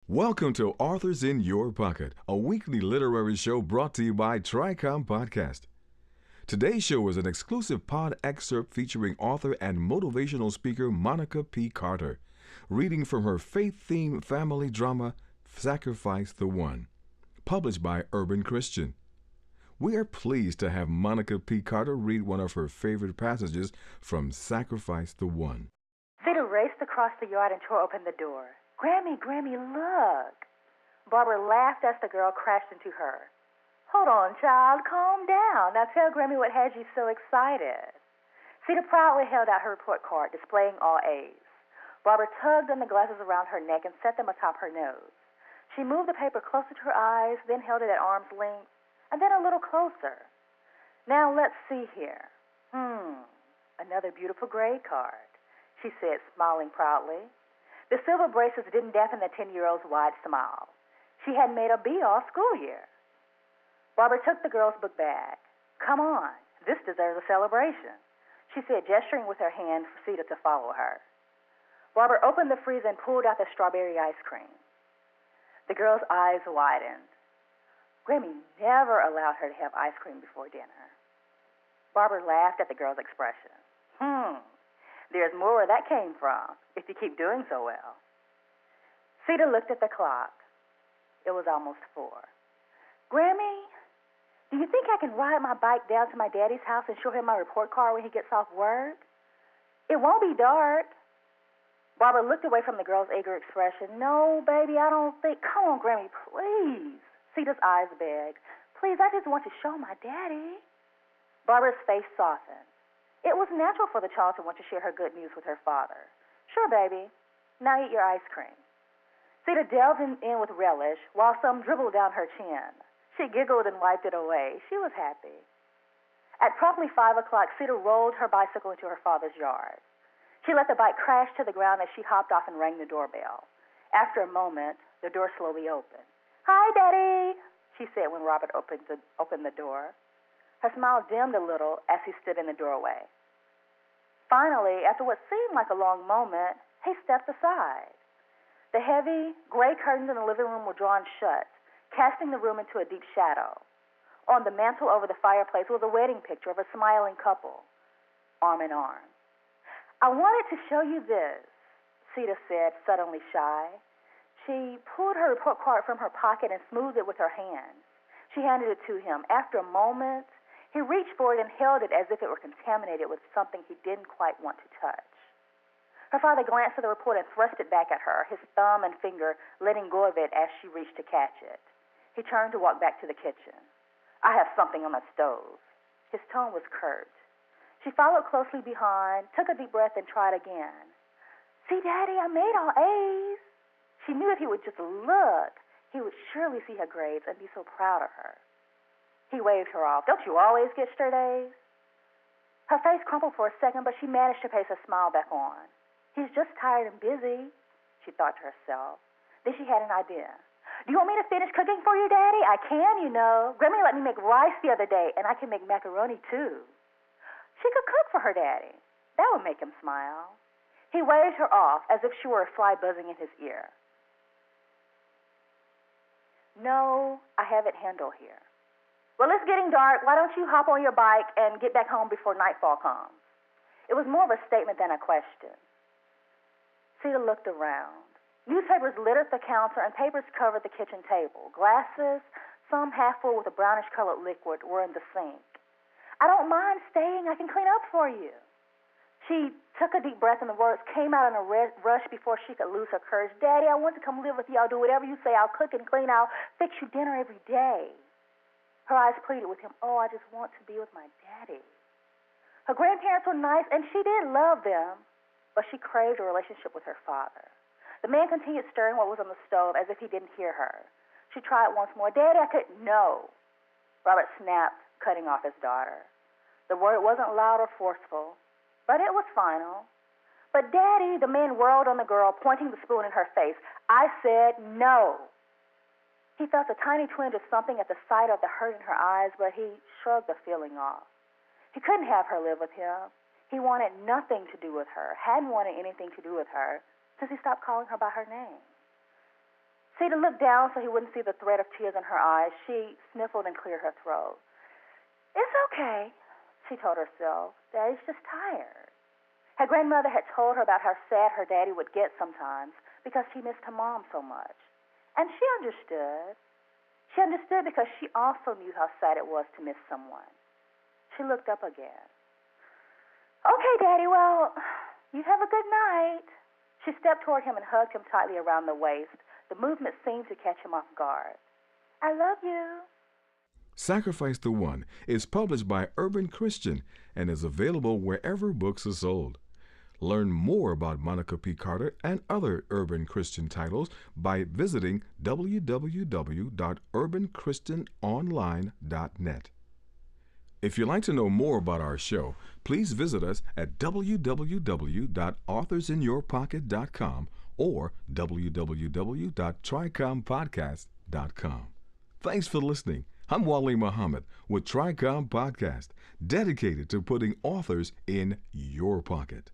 Welcome to Authors in Your Pocket, a weekly literary show brought to you by Tricom Podcast. Today's show is an exclusive pod excerpt featuring author and motivational speaker Monica P. Carter, reading from her faith-themed family drama, Sacrifice the One, published by Urban Christian. We are pleased to have Monica P. Carter read one of her favorite passages from Sacrifice the One. Seta raced across the yard and tore open the door. "Grammy, Grammy, look!" Barbara laughed as the girl crashed into her. "Hold on, child, calm down. Now tell Grammy what had you so excited." Seta proudly held out her report card, displaying all A's. Barbara tugged on the glasses around her neck and set them atop her nose. She moved the paper closer to her eyes, then held it at arm's length, and then a little closer. "Now let's see here. Another beautiful grade card," she said, smiling proudly. The silver bracelets didn't dampen the 10-year-old's wide smile. She had made a B all school year. Barbara took the girl's book bag. "Come on, this deserves a celebration," she said, gesturing with her hand for Seta to follow her. Barbara opened the freezer and pulled out the strawberry ice cream. The girl's eyes widened. Grammy never allowed her to have ice cream before dinner. Barbara laughed at the girl's expression. There's more where that came from, if you keep doing so well." Seta looked at the clock. It was almost 4. "Grammy, do you think I can ride my bike down to my daddy's house and show him my report card when he gets off work? It won't be dark." Barbara looked away from the girl's eager expression. "No, baby, I don't think. Come on, Grammy, please." Seta's eyes begged. "Please, I just want to show my daddy." Barbara's face softened. It was natural for the child to want to share her good news with her father. "Sure, baby. Now eat your ice cream." Seta delved in with relish, while some dribbled down her chin. She giggled and wiped it away. She was happy. At promptly 5 o'clock, Seta rolled her bicycle into her father's yard. She let the bike crash to the ground as she hopped off and rang the doorbell. After a moment, the door slowly opened. "Hi, Daddy," she said when Robert opened the door. Her smile dimmed a little as he stood in the doorway. Finally, after what seemed like a long moment, he stepped aside. The heavy, gray curtains in the living room were drawn shut, casting the room into a deep shadow. On the mantel over the fireplace was a wedding picture of a smiling couple, arm in arm. "I wanted to show you this," Seta said, suddenly shy. She pulled her report card from her pocket and smoothed it with her hand. She handed it to him. After a moment, he reached for it and held it as if it were contaminated with something he didn't quite want to touch. Her father glanced at the report and thrust it back at her, his thumb and finger letting go of it as she reached to catch it. He turned to walk back to the kitchen. "I have something on the stove." His tone was curt. She followed closely behind, took a deep breath, and tried again. "See, Daddy, I made all A's." She knew if he would just look, he would surely see her grades and be so proud of her. He waved her off. "Don't you always get straight A's?" Her face crumpled for a second, but she managed to paste a smile back on. "He's just tired and busy," she thought to herself. Then she had an idea. "Do you want me to finish cooking for you, Daddy? I can, you know. Grammy let me make rice the other day, and I can make macaroni, too." She could cook for her daddy. That would make him smile. He waved her off as if she were a fly buzzing in his ear. "No, I have it handled here." "Well, it's getting dark. Why don't you hop on your bike and get back home before nightfall comes?" It was more of a statement than a question. Seta looked around. Newspapers littered the counter and papers covered the kitchen table. Glasses, some half full with a brownish-colored liquid, were in the sink. "I don't mind staying. I can clean up for you." She took a deep breath and the words came out in a rush before she could lose her courage. "Daddy, I want to come live with you. I'll do whatever you say. I'll cook and clean. I'll fix you dinner every day." Her eyes pleaded with him. "Oh, I just want to be with my daddy." Her grandparents were nice, and she did love them, but she craved a relationship with her father. The man continued stirring what was on the stove as if he didn't hear her. She tried once more. "Daddy, I couldn't." "No." Robert snapped, cutting off his daughter. The word wasn't loud or forceful, but it was final. "But Daddy," the man whirled on the girl, pointing the spoon in her face. "I said no." He felt a tiny twinge of something at the sight of the hurt in her eyes, but he shrugged the feeling off. He couldn't have her live with him. He wanted nothing to do with her, hadn't wanted anything to do with her since he stopped calling her by her name. Seta looked down so he wouldn't see the thread of tears in her eyes. She sniffled and cleared her throat. It's okay, she told herself. Daddy's just tired. Her grandmother had told her about how sad her daddy would get sometimes because she missed her mom so much. And she understood. She understood because she also knew how sad it was to miss someone. She looked up again. Okay, Daddy, well, you have a good night. She stepped toward him and hugged him tightly around the waist. The movement seemed to catch him off guard. I love you. Sacrifice the One is published by Urban Christian and is available wherever books are sold. Learn more about Monica P. Carter and other Urban Christian titles by visiting www.urbanchristianonline.net. If you'd like to know more about our show, please visit us at www.authorsinyourpocket.com or www.tricompodcast.com. Thanks for listening. I'm Wally Muhammad with Tricom Podcast, dedicated to putting authors in your pocket.